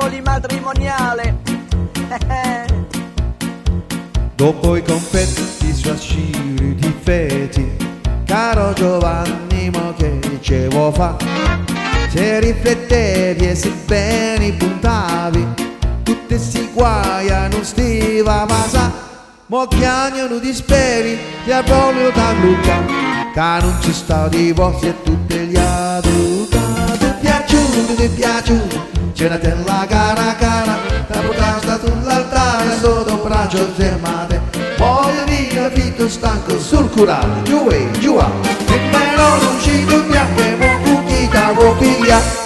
spigoli matrimoniale. Dopo i confetti su asciri di feti, caro Giovanni, mo che ce vuoi fa? Se riflettevi e se bene puntavi, tutte si guaia non stiva ma sa, mo chiamano di speri, ti ha proprio da Luca, che non ci sta di vostri e tutte gli adulti. Ti è piaciuto, c'era della cara cara, la portata sull'altare sotto braccio fermate, poi via fitto stanco sul curale, giù e giù a, e però non ci dobbiamo che mo cucchita vuoi pigliare.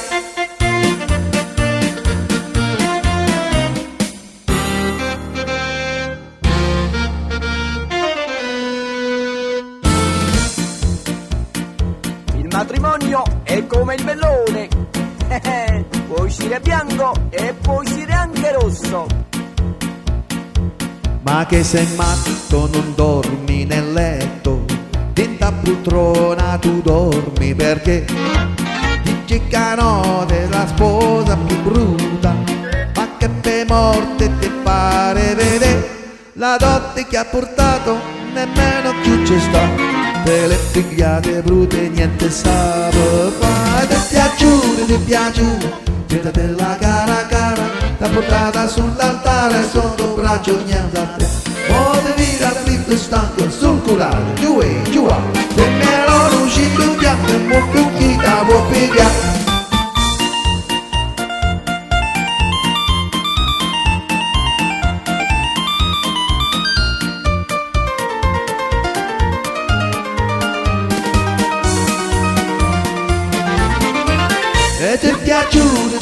Il matrimonio è come il melone, può uscire bianco e può uscire anche rosso. Ma che sei matto, non dormi nel letto, dentro a poltrona tu dormi perché dici che notte la sposa più brutta, ma che per morte ti pare vedere, la dote che ha portato nemmeno più ci sta, te le figliate brutte niente sa per fare. Ti piaciuto, c'era della cara cara, l'ha portata sull'altare sotto braccio niente a te, potevi da fritto stanco sul curale, giù e giù a, se mi ero uscito bianco e mo più chi la vuoi pigliare. E ti è piaciuto,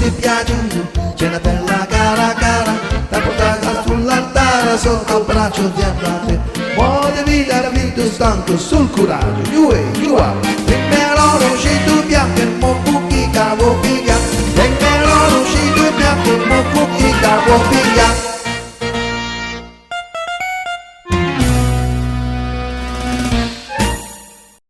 c'è una bella cara cara, l'ha portata sull'altare sotto il braccio di andate, potevi dare vinto stanco sul coraggio, giù e giù a, e me l'ho uscito bianco e mo buchi cavo piglia, e me l'ho uscito bianco e mo buchi cavo piglia.